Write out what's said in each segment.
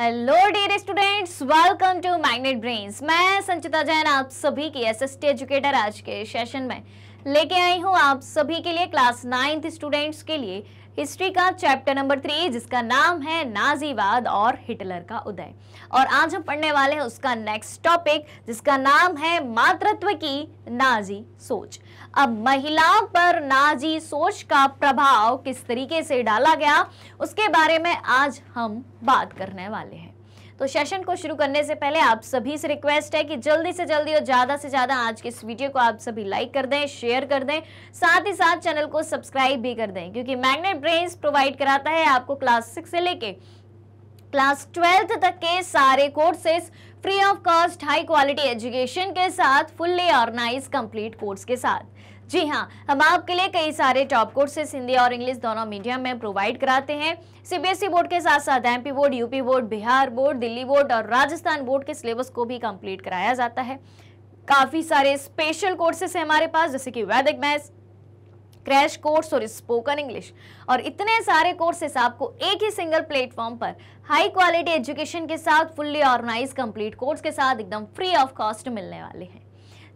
Hello dear students, welcome to magnet brains. मैं संचिता जैन आप सभी की एसएसटी एजुकेटर आज के सेशन में लेके आई हूँ आप सभी के लिए क्लास 9th स्टूडेंट्स के लिए हिस्ट्री का चैप्टर नंबर 3 जिसका नाम है नाजीवाद और हिटलर का उदय। और आज हम पढ़ने वाले हैं उसका नेक्स्ट टॉपिक जिसका नाम है मातृत्व की नाजी सोच। अब महिलाओं पर नाजी सोच का प्रभाव किस तरीके से डाला गया उसके बारे में आज हम बात करने वाले हैं। तो सेशन को शुरू करने से पहले आप सभी से रिक्वेस्ट है कि जल्दी से जल्दी और ज्यादा से ज्यादा आज के इस वीडियो को आप सभी लाइक कर दें, शेयर कर दें, साथ ही साथ चैनल को सब्सक्राइब भी कर दें, क्योंकि मैग्नेट ब्रेन्स प्रोवाइड कराता है आपको क्लास 6 से लेके क्लास 12th तक के सारे courses free of cost high quality education के साथ फुल्ली ऑर्गेनाइज कंप्लीट कोर्स के साथ। जी हाँ, हम आपके लिए कई सारे टॉप कोर्सेज हिंदी और इंग्लिश दोनों मीडियम में प्रोवाइड कराते हैं। सीबीएसई बोर्ड के साथ साथ MP board, UP board, Bihar board, Delhi board और राजस्थान बोर्ड के सिलेबस को भी कंप्लीट कराया जाता है। काफी सारे स्पेशल कोर्सेज हैं हमारे पास, जैसे कि वैदिक मैथ्स, क्रैश कोर्स और स्पोकन इंग्लिश, और इतने सारे कोर्सेस आपको एक ही सिंगल प्लेटफॉर्म पर हाई क्वालिटी एजुकेशन के साथ फुल्ली ऑर्गेनाइज कंप्लीट कोर्स के साथ एकदम फ्री ऑफ कॉस्ट मिलने वाले हैं।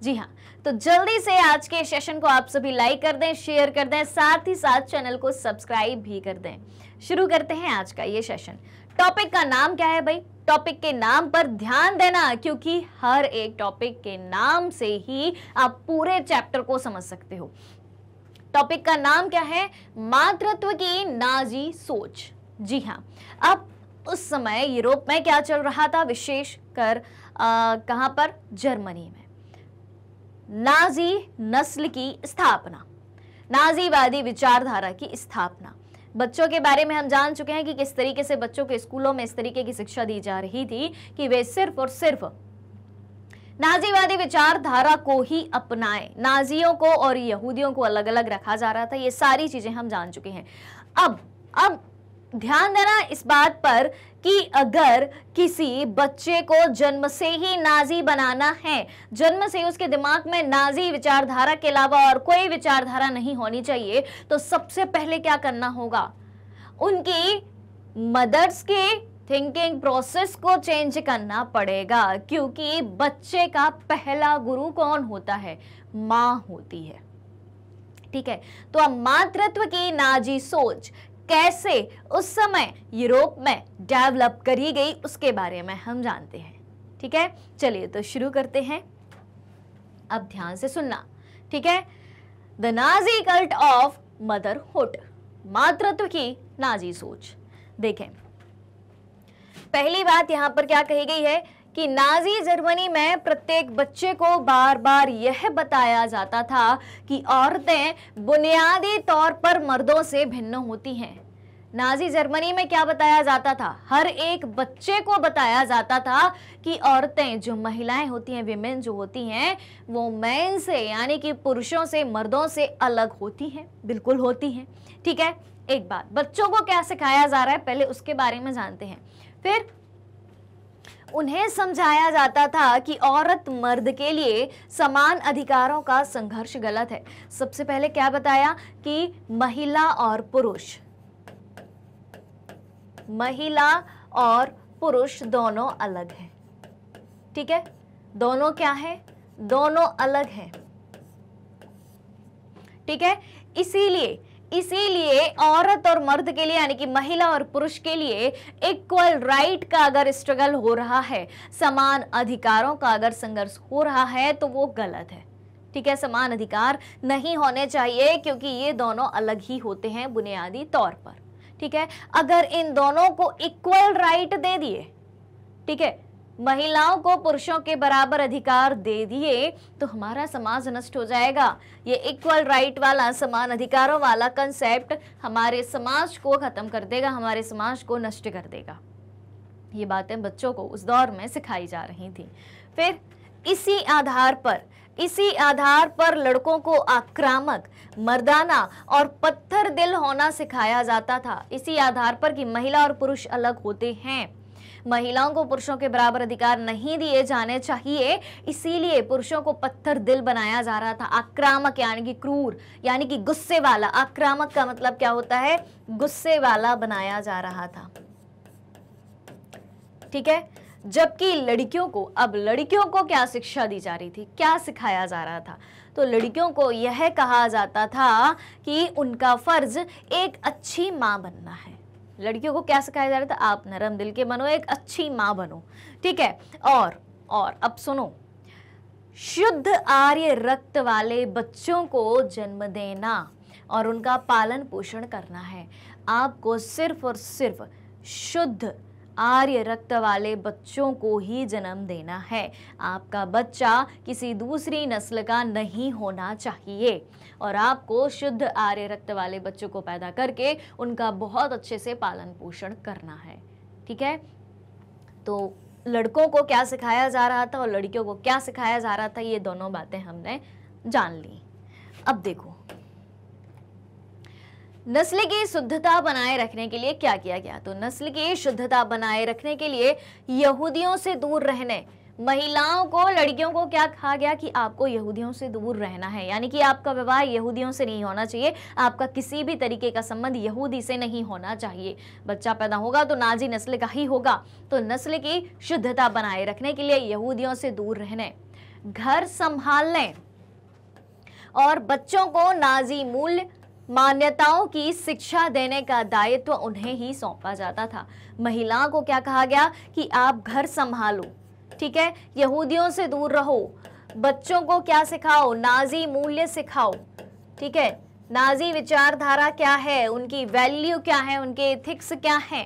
जी हाँ, तो जल्दी से आज के सेशन को आप सभी लाइक कर दें, शेयर कर दें, साथ ही साथ चैनल को सब्सक्राइब भी कर दें। शुरू करते हैं आज का ये सेशन। टॉपिक का नाम क्या है भाई? टॉपिक के नाम पर ध्यान देना, क्योंकि हर एक टॉपिक के नाम से ही आप पूरे चैप्टर को समझ सकते हो। टॉपिक का नाम क्या है? मातृत्व की नाजी सोच। जी हाँ, अब उस समय यूरोप में क्या चल रहा था, विशेषकर कहां पर? जर्मनी में नाजी नस्ल की स्थापना, नाजीवादी विचारधारा की स्थापना। बच्चों के बारे में हम जान चुके हैं कि किस तरीके से बच्चों के स्कूलों में इस तरीके की शिक्षा दी जा रही थी कि वे सिर्फ और सिर्फ नाजीवादी विचारधारा को ही अपनाएं। नाजियों को और यहूदियों को अलग अलग रखा जा रहा था। ये सारी चीजें हम जान चुके हैं। अब ध्यान देना इस बात पर कि अगर किसी बच्चे को जन्म से ही नाजी बनाना है, जन्म से उसके दिमाग में नाजी विचारधारा के अलावा और कोई विचारधारा नहीं होनी चाहिए, तो सबसे पहले क्या करना होगा? उनकी मदर्स के थिंकिंग प्रोसेस को चेंज करना पड़ेगा, क्योंकि बच्चे का पहला गुरु कौन होता है? माँ होती है। ठीक है, तो अब मातृत्व की नाजी सोच कैसे उस समय यूरोप में डेवलप करी गई उसके बारे में हम जानते हैं। ठीक है, चलिए तो शुरू करते हैं। अब ध्यान से सुनना, ठीक है। The Nazi cult of motherhood, मातृत्व की नाजी सोच। देखें, पहली बात यहां पर क्या कही गई है कि नाजी जर्मनी में प्रत्येक बच्चे को बार बार यह बताया जाता था कि औरतें बुनियादी तौर पर मर्दों से भिन्न होती हैं। नाजी जर्मनी में क्या बताया जाता था? हर एक बच्चे को बताया जाता था कि औरतें, जो महिलाएं होती हैं, विमेन जो होती हैं, वो मैन से यानी कि पुरुषों से, मर्दों से अलग होती हैं, बिल्कुल होती हैं। ठीक है, एक बात, बच्चों को क्या सिखाया जा रहा है पहले उसके बारे में जानते हैं। फिर उन्हें समझाया जाता था कि औरत मर्द के लिए समान अधिकारों का संघर्ष गलत है। सबसे पहले क्या बताया कि महिला और पुरुष दोनों अलग हैं। ठीक है, दोनों क्या है? दोनों अलग हैं। ठीक है, इसीलिए औरत और मर्द के लिए यानी कि महिला और पुरुष के लिए इक्वल राइट का अगर स्ट्रगल हो रहा है, समान अधिकारों का अगर संघर्ष हो रहा है, तो वो गलत है। ठीक है, समान अधिकार नहीं होने चाहिए, क्योंकि ये दोनों अलग ही होते हैं बुनियादी तौर पर। ठीक है, अगर इन दोनों को इक्वल राइट दे दिए, ठीक है, महिलाओं को पुरुषों के बराबर अधिकार दे दिए, तो हमारा समाज नष्ट हो जाएगा। ये इक्वल राइट वाला, समान अधिकारों वाला कंसेप्ट हमारे समाज को खत्म कर देगा, हमारे समाज को नष्ट कर देगा। ये बातें बच्चों को उस दौर में सिखाई जा रही थी। फिर इसी आधार पर लड़कों को आक्रामक, मर्दाना और पत्थर दिल होना सिखाया जाता था। इसी आधार पर कि महिला और पुरुष अलग होते हैं, महिलाओं को पुरुषों के बराबर अधिकार नहीं दिए जाने चाहिए, इसीलिए पुरुषों को पत्थर दिल बनाया जा रहा था। आक्रामक यानी कि क्रूर, यानी कि गुस्से वाला। आक्रामक का मतलब क्या होता है? गुस्से वाला बनाया जा रहा था। ठीक है। जबकि लड़कियों को, अब लड़कियों को क्या शिक्षा दी जा रही थी, क्या सिखाया जा रहा था, तो लड़कियों को यह कहा जाता था कि उनका फर्ज एक अच्छी माँ बनना है। लड़कियों को क्या सिखाया जा रहा था, आप नरम दिल के बनो, एक अच्छी माँ बनो, ठीक है। और अब सुनो, शुद्ध आर्य रक्त वाले बच्चों को जन्म देना और उनका पालन पोषण करना है। आपको सिर्फ और सिर्फ शुद्ध आर्य रक्त वाले बच्चों को ही जन्म देना है। आपका बच्चा किसी दूसरी नस्ल का नहीं होना चाहिए और आपको शुद्ध आर्य रक्त वाले बच्चों को पैदा करके उनका बहुत अच्छे से पालन पोषण करना है, ठीक है। तो लड़कों को क्या सिखाया जा रहा था और लड़कियों को क्या सिखाया जा रहा था, ये दोनों बातें हमने जान ली। अब देखो, नस्ल की शुद्धता बनाए रखने के लिए क्या किया गया, तो नस्ल की शुद्धता बनाए रखने के लिए यहूदियों से दूर रहने, महिलाओं को, लड़कियों को क्या कहा गया कि आपको यहूदियों से दूर रहना है, यानी कि आपका विवाह यहूदियों से नहीं होना चाहिए, आपका किसी भी तरीके का संबंध यहूदी से नहीं होना चाहिए। बच्चा पैदा होगा तो नाजी नस्ल का ही होगा। तो नस्ल की शुद्धता बनाए रखने के लिए यहूदियों से दूर रहने, घर संभालने और बच्चों को नाजी मूल्य मान्यताओं की शिक्षा देने का दायित्व उन्हें ही सौंपा जाता था। महिलाओं को क्या कहा गया कि आप घर संभालो, ठीक है, यहूदियों से दूर रहो, बच्चों को क्या सिखाओ, नाजी मूल्य सिखाओ, ठीक है, नाजी विचारधारा क्या है, उनकी वैल्यू क्या है, उनके एथिक्स क्या है,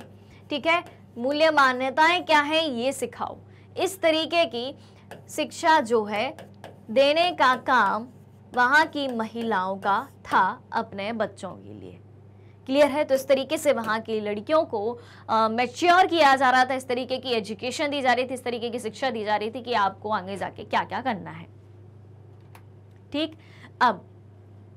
ठीक है, मूल्य मान्यताएं क्या है, ये सिखाओ। इस तरीके की शिक्षा जो है देने का काम वहां की महिलाओं का था अपने बच्चों के लिए। क्लियर है। तो इस तरीके से वहां की लड़कियों को मैच्योर किया जा रहा था, इस तरीके की एजुकेशन दी जा रही थी, इस तरीके की शिक्षा दी जा रही थी कि आपको आगे जाके क्या क्या करना है, ठीक। अब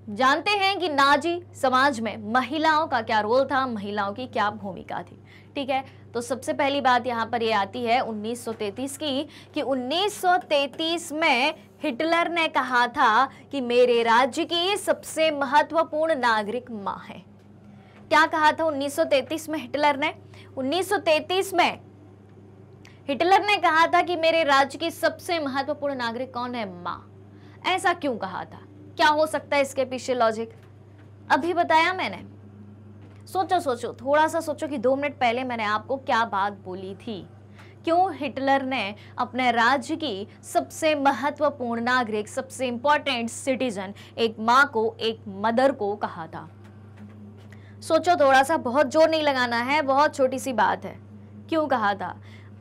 जानते हैं कि नाजी समाज में महिलाओं का क्या रोल था, महिलाओं की क्या भूमिका थी, ठीक है। तो सबसे पहली बात यहाँ पर ये आती है 1933 की, कि 1933 में हिटलर ने कहा था कि मेरे राज्य की सबसे महत्वपूर्ण नागरिक माँ है। क्या कहा था 1933 में हिटलर ने? 1933 में हिटलर ने कहा था कि मेरे राज्य की सबसे महत्वपूर्ण नागरिक कौन है? माँ। ऐसा क्यों कहा था? क्या हो सकता है इसके पीछे लॉजिक? अभी बताया मैंने। सोचो, थोड़ा सा सोचो कि 2 मिनट पहले मैंने आपको क्या बात बोली थी। क्यों हिटलर ने अपने राज्य की सबसे महत्वपूर्ण नागरिक, सबसे इंपॉर्टेंट सिटीजन, एक माँ को, एक मदर को कहा था? सोचो थोड़ा सा, बहुत जोर नहीं लगाना है, बहुत छोटी सी बात है। क्यों कहा था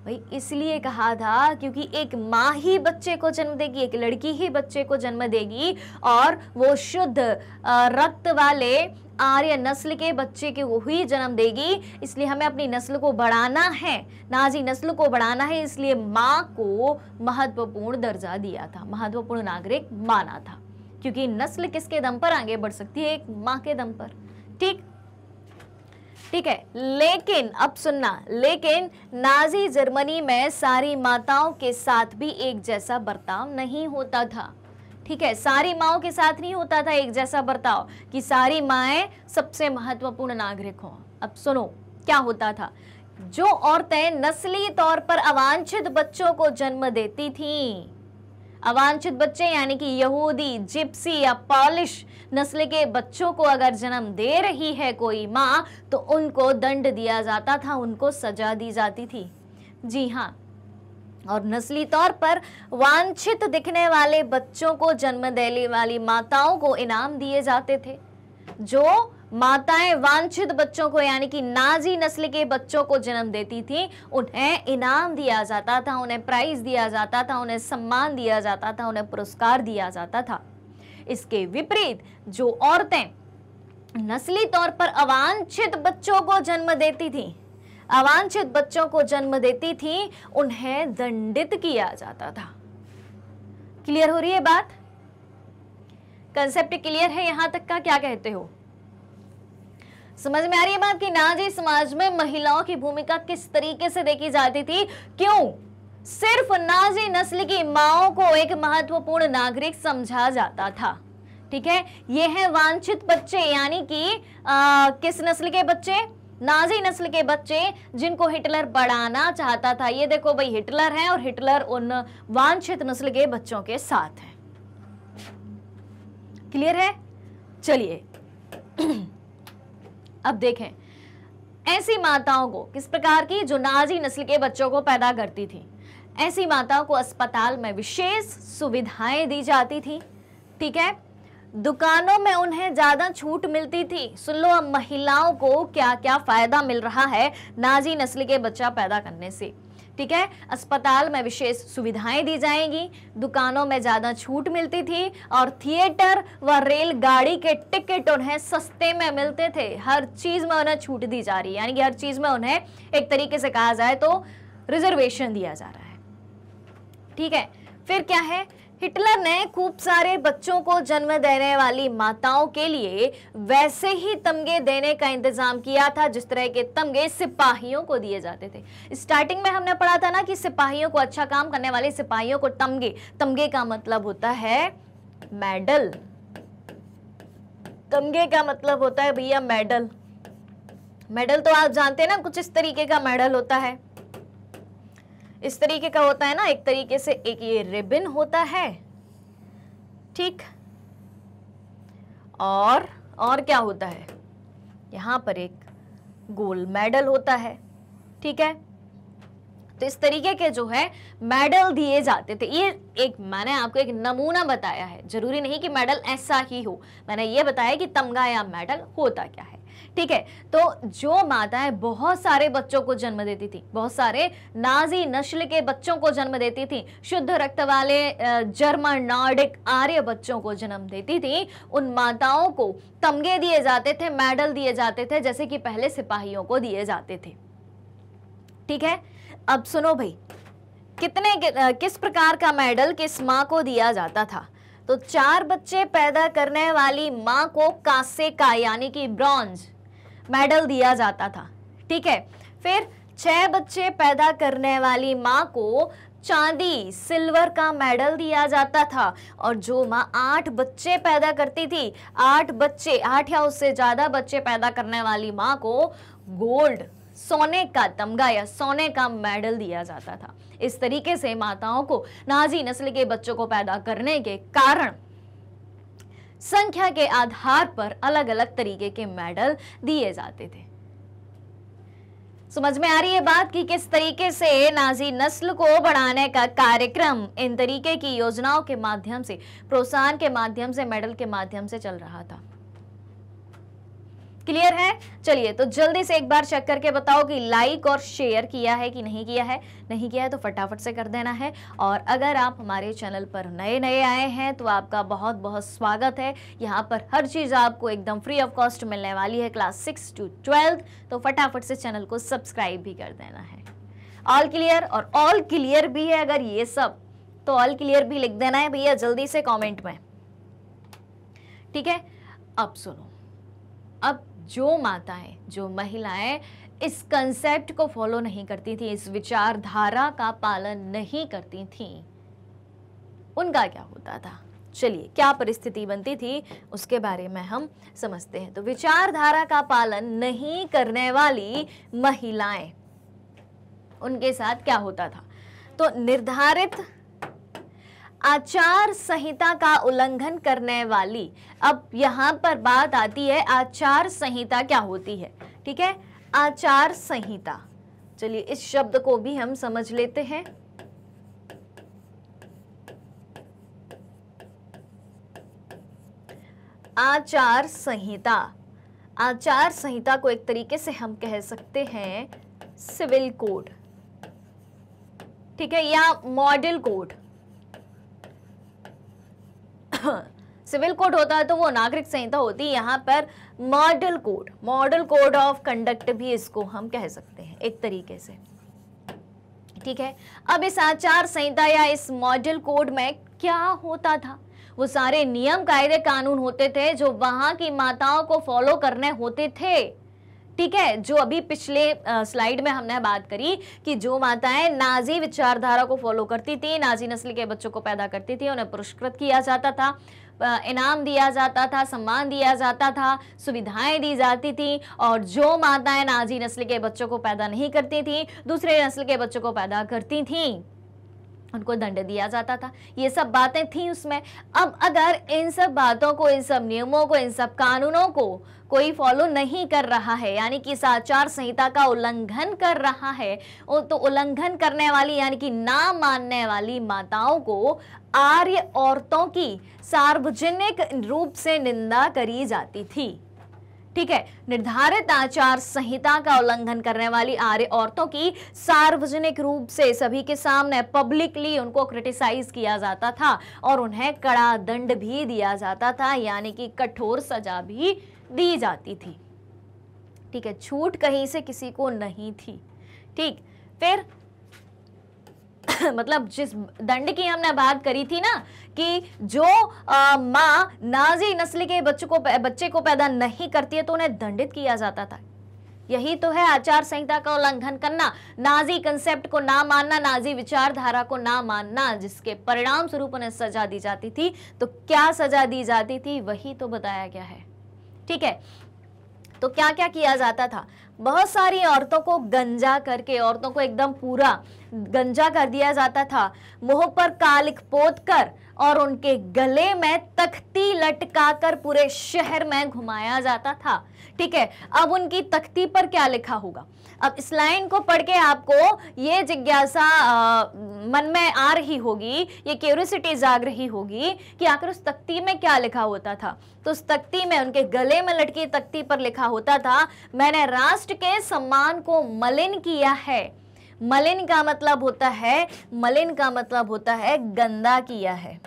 भाई? इसलिए कहा था क्योंकि एक माँ ही बच्चे को जन्म देगी, एक लड़की ही बच्चे को जन्म देगी और वो शुद्ध रक्त वाले आर्य नस्ल के बच्चे के वो ही जन्म देगी। इसलिए हमें अपनी नस्ल को बढ़ाना है, नाजी नस्ल को बढ़ाना है, इसलिए माँ को महत्वपूर्ण दर्जा दिया था, महत्वपूर्ण नागरिक माना था। क्योंकि नस्ल किसके दम पर आगे बढ़ सकती है? एक माँ के दम पर। ठीक है। लेकिन अब सुनना, लेकिन नाजी जर्मनी में सारी माताओं के साथ भी एक जैसा बर्ताव नहीं होता था। ठीक है, सारी माओं के साथ नहीं होता था एक जैसा बर्ताव कि सारी माएं सबसे महत्वपूर्ण नागरिक हों। अब सुनो क्या होता था। जो औरतें नस्ली तौर पर अवांछित बच्चों को जन्म देती थीं, अवांछित बच्चे यानी कि यहूदी, जिप्सी या पॉलिश नस्ल के बच्चों को अगर जन्म दे रही है कोई माँ, तो उनको दंड दिया जाता था, उनको सजा दी जाती थी। जी हाँ, और नस्ली तौर पर वांछित दिखने वाले बच्चों को जन्म देने वाली माताओं को इनाम दिए जाते थे। जो माताएं वांछित बच्चों को यानी कि नाजी नस्ल के बच्चों को जन्म देती थी, उन्हें इनाम दिया जाता था, उन्हें प्राइज दिया जाता था, उन्हें सम्मान दिया जाता था, उन्हें पुरस्कार दिया जाता था। इसके विपरीत जो औरतें नस्ली तौर पर अवांछित बच्चों को जन्म देती थी, अवांछित बच्चों को जन्म देती थी, उन्हें दंडित किया जाता था। क्लियर हो रही है बात? कंसेप्ट क्लियर है यहां तक का? क्या कहते हो? समझ में आ रही है बात कि नाजी समाज में महिलाओं की भूमिका किस तरीके से देखी जाती थी? क्यों सिर्फ नाजी नस्ल की माओं को एक महत्वपूर्ण नागरिक समझा जाता था? ठीक है, ये है वांछित बच्चे यानी कि किस नस्ल के बच्चे? नाजी नस्ल के बच्चे जिनको हिटलर बढ़ाना चाहता था। ये देखो भाई, हिटलर है और हिटलर उन वांछित नस्ल के बच्चों के साथ है। क्लियर है? चलिए अब देखें ऐसी माताओं को, किस प्रकार की, जो नाजी नस्ल के बच्चों को पैदा करती थी। ऐसी माताओं को अस्पताल में विशेष सुविधाएं दी जाती थी। ठीक है, दुकानों में उन्हें ज्यादा छूट मिलती थी। सुन लो अब महिलाओं को क्या क्या फायदा मिल रहा है नाजी नस्ल के बच्चा पैदा करने से। ठीक है, अस्पताल में विशेष सुविधाएं दी जाएंगी, दुकानों में ज्यादा छूट मिलती थी और थिएटर व रेलगाड़ी के टिकट उन्हें सस्ते में मिलते थे। हर चीज में उन्हें छूट दी जा रही है, यानी कि हर चीज में उन्हें एक तरीके से कहा जाए तो रिजर्वेशन दिया जा रहा है। ठीक है, फिर क्या है, हिटलर ने खूब सारे बच्चों को जन्म देने वाली माताओं के लिए वैसे ही तमगे देने का इंतजाम किया था जिस तरह के तमगे सिपाहियों को दिए जाते थे। स्टार्टिंग में हमने पढ़ा था ना कि सिपाहियों को, अच्छा काम करने वाले सिपाहियों को तमगे, तमगे का मतलब होता है मेडल। तमगे का मतलब होता है भैया मेडल। मेडल तो आप जानते हैं ना, कुछ इस तरीके का मेडल होता है, इस तरीके का होता है ना, एक तरीके से एक ये रिबन होता है। ठीक, और क्या होता है, यहां पर एक गोल्ड मेडल होता है। ठीक है, तो इस तरीके के जो है मेडल दिए जाते थे। ये एक मैंने आपको एक नमूना बताया है, जरूरी नहीं कि मेडल ऐसा ही हो, मैंने ये बताया कि तमगा या मेडल होता क्या है। ठीक है, तो जो माताएं बहुत सारे बच्चों को जन्म देती थी, बहुत सारे नाजी नस्ल के बच्चों को जन्म देती थी, शुद्ध रक्त वाले जर्मन, नॉर्डिक, आर्य बच्चों को जन्म देती थी, उन माताओं को तमगे दिए जाते थे, मेडल दिए जाते थे, जैसे कि पहले सिपाहियों को दिए जाते थे। ठीक है, अब सुनो भाई, किस प्रकार का मेडल किस माँ को दिया जाता था। तो 4 बच्चे पैदा करने वाली माँ को कांसे का यानी कि ब्रॉन्ज मेडल दिया जाता था। ठीक है, फिर 6 बच्चे पैदा करने वाली माँ को चांदी, सिल्वर का मेडल दिया जाता था। और जो माँ 8 बच्चे पैदा करती थी, 8 या उससे ज्यादा बच्चे पैदा करने वाली माँ को गोल्ड, सोने का तमगा या सोने का मेडल दिया जाता था। इस तरीके से माताओं को नाजी नस्ल के बच्चों को पैदा करने के कारण संख्या के आधार पर अलग अलग तरीके के मेडल दिए जाते थे। समझ में आ रही है बात कि किस तरीके से नाजी नस्ल को बढ़ाने का कार्यक्रम इन तरीके की योजनाओं के माध्यम से, प्रोत्साहन के माध्यम से, मेडल के माध्यम से चल रहा था। क्लियर है? चलिए तो जल्दी से एक बार चेक करके बताओ कि लाइक और शेयर किया है कि नहीं किया है। नहीं किया है तो फटाफट से कर देना है। और अगर आप हमारे चैनल पर नए नए आए हैं तो आपका बहुत बहुत स्वागत है। यहाँ पर हर चीज़ आपको एकदम फ्री ऑफ कॉस्ट मिलने वाली है, क्लास 6 to 12। तो फटाफट से चैनल को सब्सक्राइब भी कर देना है। ऑल क्लियर, और ऑल क्लियर भी है अगर ये सब, तो ऑल क्लियर भी लिख देना है भैया जल्दी से कॉमेंट में। ठीक है, अब सुनो, अब जो माताएं, जो महिलाएं इस कंसेप्ट को फॉलो नहीं करती थी, इस विचारधारा का पालन नहीं करती थी, उनका क्या होता था। चलिए, क्या परिस्थिति बनती थी उसके बारे में हम समझते हैं। तो विचारधारा का पालन नहीं करने वाली महिलाएं, उनके साथ क्या होता था। तो निर्धारित आचार संहिता का उल्लंघन करने वाली, अब यहां पर बात आती है आचार संहिता क्या होती है। ठीक है, आचार संहिता, चलिए इस शब्द को भी हम समझ लेते हैं। आचार संहिता, आचार संहिता को एक तरीके से हम कह सकते हैं सिविल कोड, ठीक है, या मॉडल कोड। सिविल कोड होता है तो वो नागरिक संहिता होती है, यहाँ पर model code, model code of conduct भी इसको हम कह सकते हैं एक तरीके से। ठीक है, अब इस आचार संहिता या इस मॉडल कोड में क्या होता था, वो सारे नियम कायदे कानून होते थे जो वहां की माताओं को फॉलो करने होते थे। ठीक है, जो अभी पिछले स्लाइड में हमने बात करी कि जो माताएं नाजी विचारधारा को फॉलो करती थी, नाजी नस्ल के बच्चों को पैदा करती थी, उन्हें पुरस्कृत किया जाता था, इनाम दिया जाता था, सम्मान दिया जाता था, सुविधाएं दी जाती थी। और जो माताएं नाजी नस्ल के बच्चों को पैदा नहीं करती थी, दूसरे नस्ल के बच्चों को पैदा करती थी, उनको दंड दिया जाता था। ये सब बातें थी उसमें। अब अगर इन सब बातों को, इन सब नियमों को, इन सब कानूनों को कोई फॉलो नहीं कर रहा है, यानी कि इस आचार संहिता का उल्लंघन कर रहा है, तो उल्लंघन करने वाली यानी कि ना मानने वाली माताओं को आर्य औरतों की सार्वजनिक रूप से निंदा करी जाती थी। ठीक है, निर्धारित आचार संहिता का उल्लंघन करने वाली आर्य औरतों की सार्वजनिक रूप से सभी के सामने पब्लिकली उनको क्रिटिसाइज किया जाता था और उन्हें कड़ा दंड भी दिया जाता था, यानी कि कठोर सजा भी दी जाती थी। ठीक है, छूट कहीं से किसी को नहीं थी। ठीक, फिर मतलब जिस दंड की हमने बात करी थी ना कि जो माँ नाजी नस्ल के बच्चे को पैदा नहीं करती है तो उन्हें दंडित किया जाता था। यही तो है आचार संहिता का उल्लंघन करना, नाजी कंसेप्ट को ना मानना, नाजी विचारधारा को ना मानना, जिसके परिणाम स्वरूप उन्हें सजा दी जाती थी। तो क्या सजा दी जाती थी वही तो बताया गया है। ठीक है, तो क्या क्या किया जाता था? बहुत सारी औरतों को गंजा करके, औरतों को एकदम पूरा गंजा कर दिया जाता था, मुंह पर कालिख पोत कर और उनके गले में तख्ती लटकाकर पूरे शहर में घुमाया जाता था। ठीक है, अब उनकी तख्ती पर क्या लिखा होगा? अब इस लाइन को पढ़ के आपको ये जिज्ञासा मन में आ रही होगी, ये क्यूरियोसिटी जाग रही होगी कि आखिर उस तख्ती में क्या लिखा होता था। तो उस तख्ती में, उनके गले में लटकी तख्ती पर लिखा होता था, मैंने राष्ट्र के सम्मान को मलिन किया है। मलिन का मतलब होता है, मलिन का मतलब होता है गंदा किया है।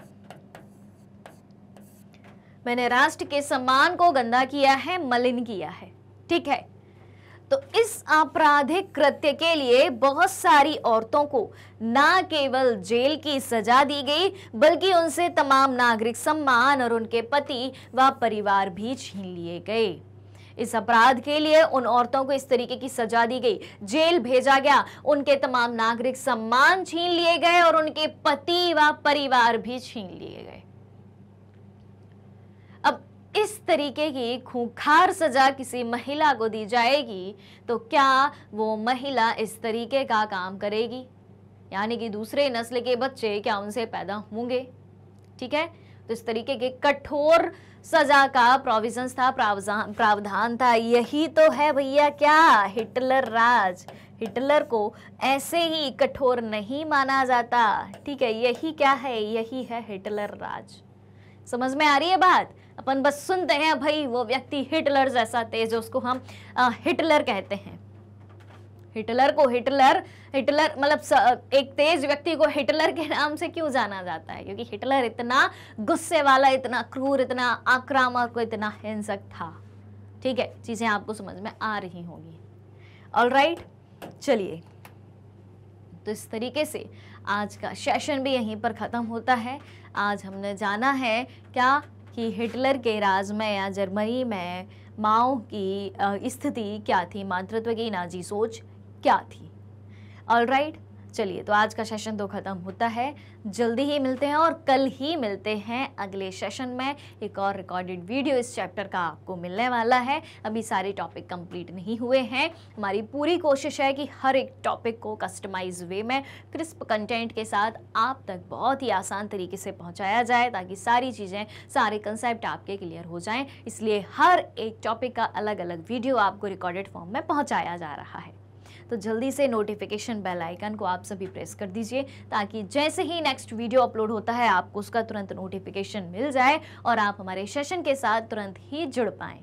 मैंने राष्ट्र के सम्मान को गंदा किया है, मलिन किया है। ठीक है, तो इस आपराधिक कृत्य के लिए बहुत सारी औरतों को ना केवल जेल की सजा दी गई, बल्कि उनसे तमाम नागरिक सम्मान और उनके पति व परिवार भी छीन लिए गए। इस अपराध के लिए उन औरतों को इस तरीके की सजा दी गई, जेल भेजा गया, उनके तमाम नागरिक सम्मान छीन लिए गए और उनके पति व परिवार भी छीन लिए गए। अब इस तरीके की खूंखार सजा किसी महिला को दी जाएगी तो क्या वो महिला इस तरीके का काम करेगी? यानी कि दूसरे नस्ल के बच्चे क्या उनसे पैदा होंगे? ठीक है, तो इस तरीके के कठोर सजा का प्रोविजंस था, प्रावधान था। यही तो है भैया क्या हिटलर राज। हिटलर को ऐसे ही कठोर नहीं माना जाता। ठीक है, यही क्या है? यही है हिटलर राज। समझ में आ रही है बात? अपन बस सुनते हैं भाई वो व्यक्ति हिटलर जैसा तेज, उसको हम हिटलर कहते हैं। हिटलर को हिटलर मतलब एक तेज व्यक्ति को हिटलर के नाम से क्यों जाना जाता है? क्योंकि हिटलर इतना गुस्से वाला, इतना क्रूर, इतना आक्रामक, इतना हिंसक था। ठीक है, चीजें आपको समझ में आ रही होंगी। ऑलराइट, चलिए, तो इस तरीके से आज का सेशन भी यहीं पर ख़त्म होता है। आज हमने जाना है क्या कि हिटलर के राज में या जर्मनी में माओ की स्थिति क्या थी, मातृत्व की नाजी सोच क्या थी। ऑलराइट, चलिए, तो आज का सेशन तो ख़त्म होता है। जल्दी ही मिलते हैं और कल ही मिलते हैं अगले सेशन में। एक और रिकॉर्डेड वीडियो इस चैप्टर का आपको मिलने वाला है। अभी सारे टॉपिक कंप्लीट नहीं हुए हैं। हमारी पूरी कोशिश है कि हर एक टॉपिक को कस्टमाइज वे में क्रिस्प कंटेंट के साथ आप तक बहुत ही आसान तरीके से पहुँचाया जाए, ताकि सारी चीज़ें, सारे कंसेप्ट आपके क्लियर हो जाएँ। इसलिए हर एक टॉपिक का अलग अलग वीडियो आपको रिकॉर्डेड फॉर्म में पहुँचाया जा रहा है। तो जल्दी से नोटिफिकेशन बेल आइकन को आप सभी प्रेस कर दीजिए, ताकि जैसे ही नेक्स्ट वीडियो अपलोड होता है आपको उसका तुरंत नोटिफिकेशन मिल जाए और आप हमारे सेशन के साथ तुरंत ही जुड़ पाएं।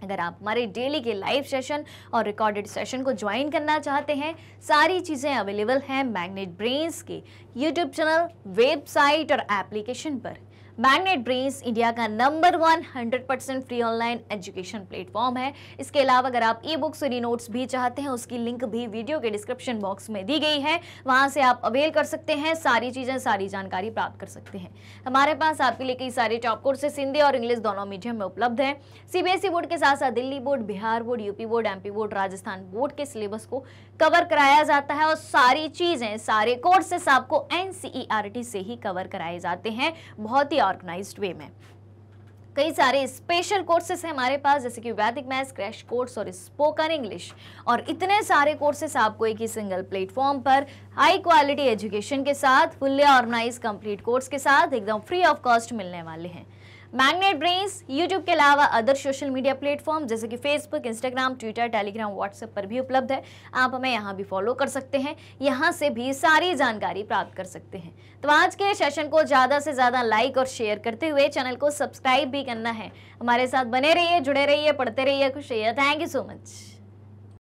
अगर आप हमारे डेली के लाइव सेशन और रिकॉर्डेड सेशन को ज्वाइन करना चाहते हैं, सारी चीज़ें अवेलेबल हैं मैग्नेट ब्रेन्स के यूट्यूब चैनल, वेबसाइट और एप्लीकेशन पर। मैग्नेट ब्रेन्स इंडिया का number 1 100% free online education platform है। इसके अलावा अगर आप ई बुक्स और ई नोट्स भी चाहते हैं, उसकी लिंक भी वीडियो के डिस्क्रिप्शन बॉक्स में दी गई है, वहां से आप अवेल कर सकते हैं, सारी चीजें, सारी जानकारी प्राप्त कर सकते हैं। हमारे पास आपके लिए कई सारे टॉप कोर्सेस हिंदी और इंग्लिश दोनों मीडियम में उपलब्ध है। सीबीएसई बोर्ड के साथ साथ Delhi board, Bihar board, UP board, MP board, Rajasthan board के सिलेबस को कवर कराया जाता है और सारी चीजें, सारे कोर्सेस आपको एनसीईआरटी से ही कवर कराए जाते हैं, बहुत ही ऑर्गेनाइज्ड वे में। कई सारे स्पेशल कोर्सेस हैं हमारे पास, जैसे कि वैदिक मैथ्स, क्रैश कोर्स और स्पोकन इंग्लिश, और इतने सारे कोर्सेस आपको एक ही सिंगल प्लेटफॉर्म पर हाई क्वालिटी एजुकेशन के साथ, फुल्ली ऑर्गेनाइज कंप्लीट कोर्स के साथ एकदम फ्री ऑफ कॉस्ट मिलने वाले हैं। मैग्नेट ब्रेन्स यूट्यूब के अलावा अदर सोशल मीडिया प्लेटफॉर्म जैसे कि Facebook, Instagram, Twitter, Telegram, WhatsApp पर भी उपलब्ध है। आप हमें यहाँ भी फॉलो कर सकते हैं, यहाँ से भी सारी जानकारी प्राप्त कर सकते हैं। तो आज के सेशन को ज़्यादा से ज़्यादा लाइक और शेयर करते हुए चैनल को सब्सक्राइब भी करना है। हमारे साथ बने रहिए, जुड़े रहिए, पढ़ते रहिए, खुश रहिए। Thank you so much.